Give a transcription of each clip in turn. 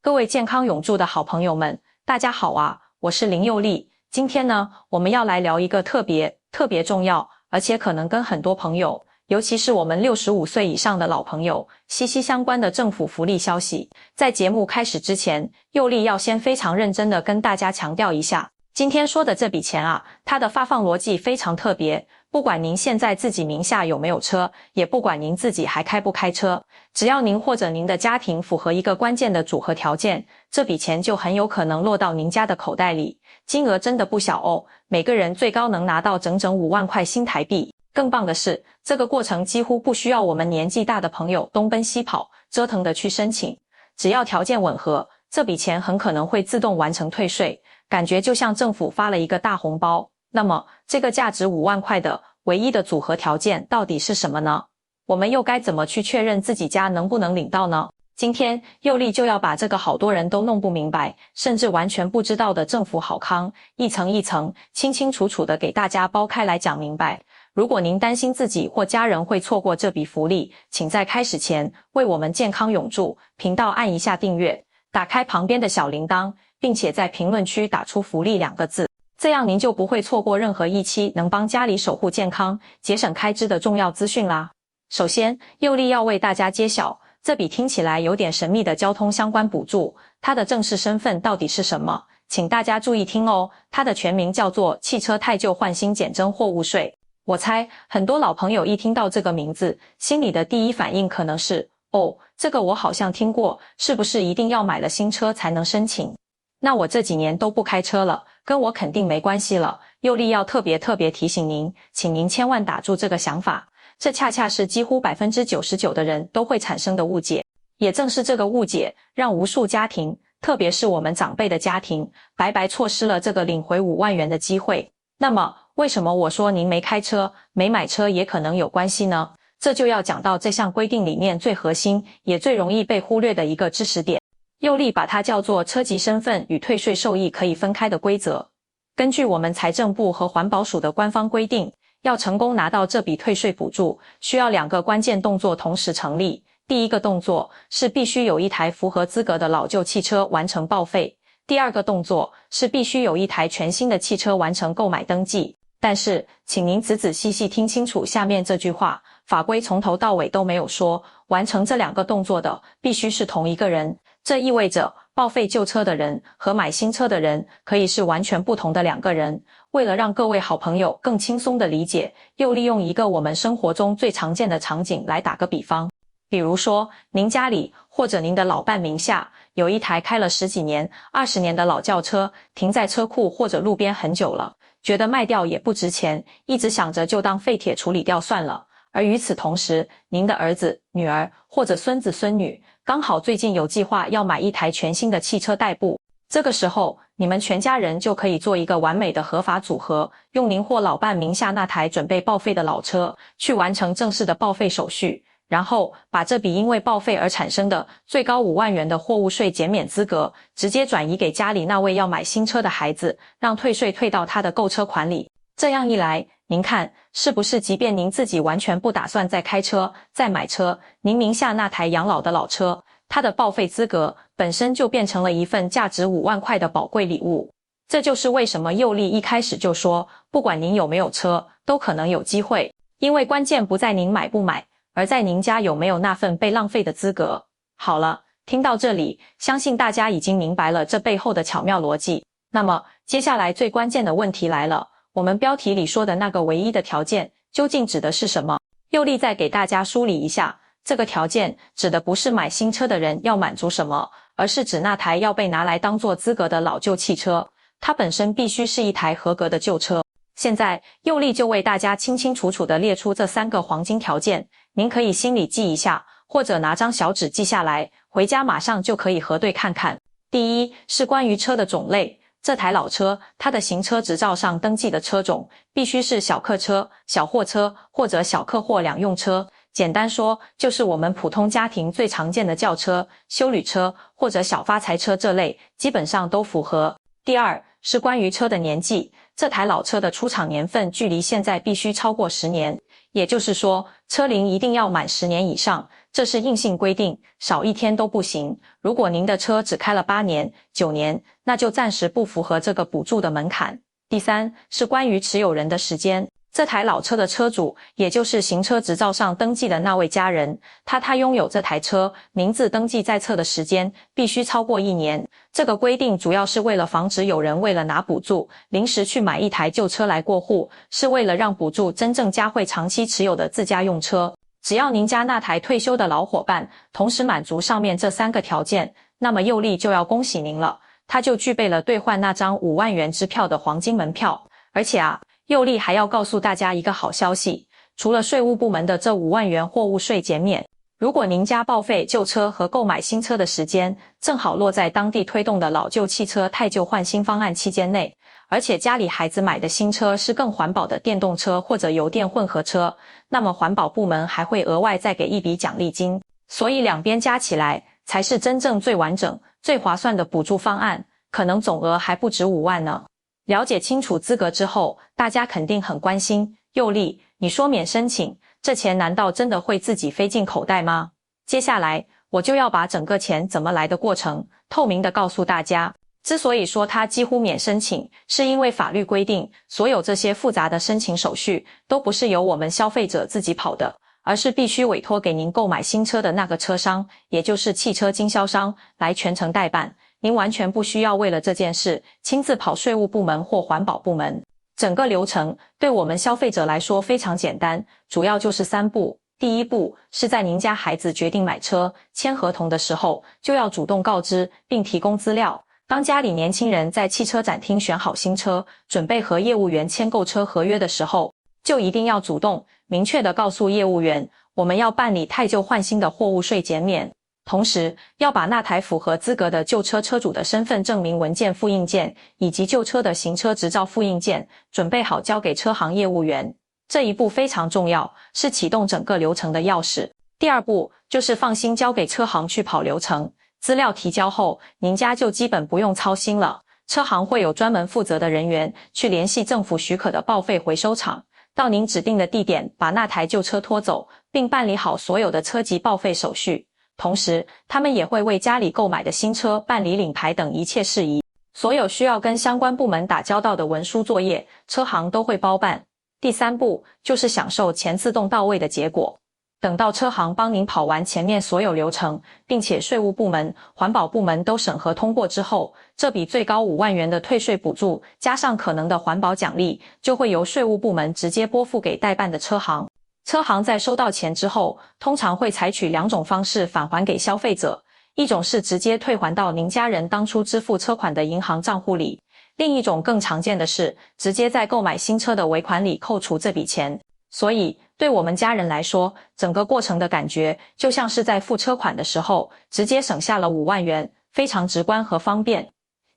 各位健康永驻的好朋友们，大家好啊，我是林佑丽。今天呢，我们要来聊一个特别重要，而且可能跟很多朋友，尤其是我们65岁以上的老朋友，息息相关的政府福利消息。在节目开始之前，佑丽要先非常认真的跟大家强调一下，今天说的这笔钱啊，它的发放逻辑非常特别。不管您现在自己名下有没有车，也不管您自己还开不开车，只要您或者您的家庭符合一个关键的组合条件，这笔钱就很有可能落到您家的口袋里。金额真的不小哦，每个人最高能拿到整整5万块新台币。更棒的是，这个过程几乎不需要我们年纪大的朋友东奔西跑，折腾的去申请。只要条件吻合，这笔钱很可能会自动完成退税，感觉就像政府发了一个大红包。那么，这个价值5万块的唯一的组合条件到底是什么呢？我们又该怎么去确认自己家能不能领到呢？今天佑丽就要把这个好多人都弄不明白，甚至完全不知道的政府好康，一层一层清清楚楚的给大家剥开来讲明白。如果您担心自己或家人会错过这笔福利，请在开始前为我们健康永驻频道按一下订阅，打开旁边的小铃铛，并且在评论区打出福利2个字。这样您就不会错过任何一期能帮家里守护健康、节省开支的重要资讯啦。首先，佑丽要为大家揭晓这笔听起来有点神秘的交通相关补助，它的正式身份到底是什么？请大家注意听哦，它的全名叫做汽车汰旧换新减征货物税。我猜很多老朋友一听到这个名字，心里的第一反应可能是，哦，这个我好像听过，是不是一定要买了新车才能申请？那我这几年都不开车了，跟我肯定没关系了。佑丽要特别提醒您，请您千万打住这个想法，这恰恰是几乎 99% 的人都会产生的误解。也正是这个误解，让无数家庭，特别是我们长辈的家庭，白白错失了这个领回5万元的机会。那么，为什么我说您没开车、没买车也可能有关系呢？这就要讲到这项规定里面最核心，也最容易被忽略的一个知识点。佑丽把它叫做车籍身份与退税受益可以分开的规则。根据我们财政部和环保署的官方规定，要成功拿到这笔退税补助，需要2个关键动作同时成立。第一个动作是必须有一台符合资格的老旧汽车完成报废，第2个动作是必须有一台全新的汽车完成购买登记。但是，请您仔细听清楚下面这句话，法规从头到尾都没有说，完成这2个动作的必须是同一个人。这意味着报废旧车的人和买新车的人可以是完全不同的2个人。为了让各位好朋友更轻松地理解，又利用一个我们生活中最常见的场景来打个比方。比如说，您家里或者您的老伴名下有一台开了10几年、20年的老轿车，停在车库或者路边很久了，觉得卖掉也不值钱，一直想着就当废铁处理掉算了。而与此同时，您的儿子、女儿或者孙子孙女刚好最近有计划要买一台全新的汽车代步，这个时候你们全家人就可以做一个完美的合法组合，用您或老伴名下那台准备报废的老车去完成正式的报废手续，然后把这笔因为报废而产生的最高5万元的货物税减免资格直接转移给家里那位要买新车的孩子，让退税退到他的购车款里。这样一来，您看是不是即便您自己完全不打算再开车、再买车，您名下那台养老的老车，它的报废资格本身就变成了一份价值5万块的宝贵礼物。这就是为什么佑丽一开始就说，不管您有没有车，都可能有机会，因为关键不在您买不买，而在您家有没有那份被浪费的资格。好了，听到这里，相信大家已经明白了这背后的巧妙逻辑。那么，接下来最关键的问题来了，我们标题里说的那个唯一的条件究竟指的是什么？佑丽再给大家梳理一下，这个条件指的不是买新车的人要满足什么，而是指那台要被拿来当作资格的老旧汽车，它本身必须是一台合格的旧车。现在佑丽就为大家清清楚楚地列出这3个黄金条件，您可以心里记一下，或者拿张小纸记下来，回家马上就可以核对看看。第一是关于车的种类，这台老车它的行车执照上登记的车种必须是小客车、小货车或者小客货两用车，简单说就是我们普通家庭最常见的轿车、休旅车或者小发财车这类，基本上都符合。第二是关于车的年纪，这台老车的出厂年份距离现在必须超过10年，也就是说，车龄一定要满10年以上，这是硬性规定，少一天都不行。如果您的车只开了8年、9年，那就暂时不符合这个补助的门槛。第三是关于持有人的时间。这台老车的车主，也就是行车执照上登记的那位家人，他拥有这台车，名字登记在册的时间必须超过1年。这个规定主要是为了防止有人为了拿补助，临时去买一台旧车来过户，是为了让补助真正加惠长期持有的自家用车。只要您家那台退休的老伙伴同时满足上面这3个条件，那么佑利就要恭喜您了，他就具备了兑换那张5万元支票的黄金门票。而且佑利还要告诉大家一个好消息，除了税务部门的这5万元货物税减免，如果您家报废旧车和购买新车的时间正好落在当地推动的老旧汽车汰旧换新方案期间内，而且家里孩子买的新车是更环保的电动车或者油电混合车，那么环保部门还会额外再给一笔奖励金。所以两边加起来才是真正最完整、最划算的补助方案，可能总额还不止5万呢。了解清楚资格之后，大家肯定很关心，佑利，你说免申请，这钱难道真的会自己飞进口袋吗？接下来我就要把整个钱怎么来的过程透明的告诉大家。之所以说它几乎免申请，是因为法律规定，所有这些复杂的申请手续都不是由我们消费者自己跑的，而是必须委托给您购买新车的那个车商，也就是汽车经销商来全程代办。您完全不需要为了这件事亲自跑税务部门或环保部门。整个流程对我们消费者来说非常简单，主要就是3步。第一步是在您家孩子决定买车、签合同的时候，就要主动告知并提供资料。当家里年轻人在汽车展厅选好新车，准备和业务员签购车合约的时候，就一定要主动明确地告诉业务员，我们要办理汰旧换新的货物税减免，同时要把那台符合资格的旧车车主的身份证明文件复印件以及旧车的行车执照复印件准备好交给车行业务员。这一步非常重要，是启动整个流程的钥匙。第二步就是放心交给车行去跑流程，资料提交后，您家就基本不用操心了。车行会有专门负责的人员去联系政府许可的报废回收厂，到您指定的地点把那台旧车拖走，并办理好所有的车籍报废手续。同时，他们也会为家里购买的新车办理领牌等一切事宜。所有需要跟相关部门打交道的文书作业，车行都会包办。第3步就是享受钱自动到位的结果。等到车行帮您跑完前面所有流程，并且税务部门、环保部门都审核通过之后，这笔最高5万元的退税补助，加上可能的环保奖励，就会由税务部门直接拨付给代办的车行。车行在收到钱之后，通常会采取2种方式返还给消费者，一种是直接退还到您家人当初支付车款的银行账户里，另一种更常见的是直接在购买新车的尾款里扣除这笔钱。所以对我们家人来说，整个过程的感觉就像是在付车款的时候直接省下了5万元，非常直观和方便。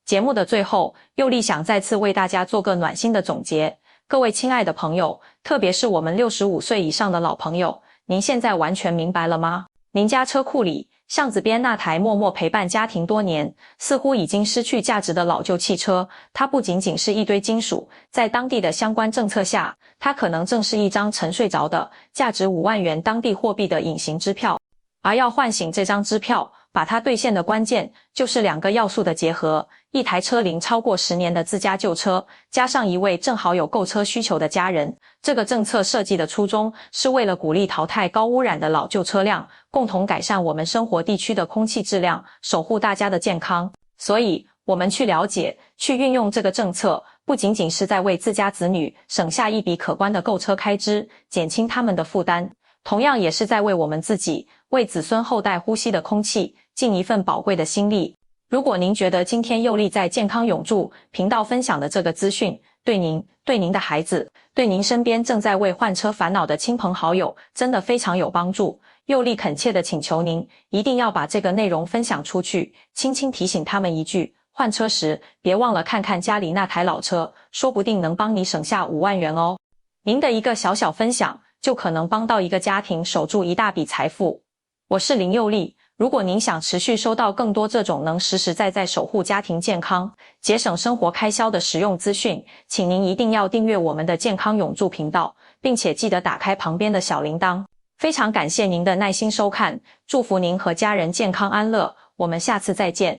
节目的最后，佑利想再次为大家做个暖心的总结。各位亲爱的朋友，特别是我们65岁以上的老朋友，您现在完全明白了吗？您家车库里、巷子边那台默默陪伴家庭多年，似乎已经失去价值的老旧汽车，它不仅仅是一堆金属，在当地的相关政策下，它可能正是一张沉睡着的、价值5万元当地货币的隐形支票。而要唤醒这张支票，把它兑现的关键，就是2个要素的结合，一台车龄超过10年的自家旧车，加上一位正好有购车需求的家人。这个政策设计的初衷，是为了鼓励淘汰高污染的老旧车辆，共同改善我们生活地区的空气质量，守护大家的健康。所以，我们去了解、去运用这个政策，不仅仅是在为自家子女省下一笔可观的购车开支，减轻他们的负担，同样也是在为我们自己、为子孙后代呼吸的空气尽一份宝贵的心力。如果您觉得今天佑利在健康永驻频道分享的这个资讯，对您、对您的孩子、对您身边正在为换车烦恼的亲朋好友真的非常有帮助，佑利恳切地请求您一定要把这个内容分享出去，轻轻提醒他们一句，换车时别忘了看看家里那台老车，说不定能帮你省下5万元哦。您的一个小小分享就可能帮到一个家庭守住一大笔财富。我是林佑利，如果您想持续收到更多这种能实实在在守护家庭健康、节省生活开销的实用资讯，请您一定要订阅我们的健康永驻频道，并且记得打开旁边的小铃铛。非常感谢您的耐心收看，祝福您和家人健康安乐，我们下次再见。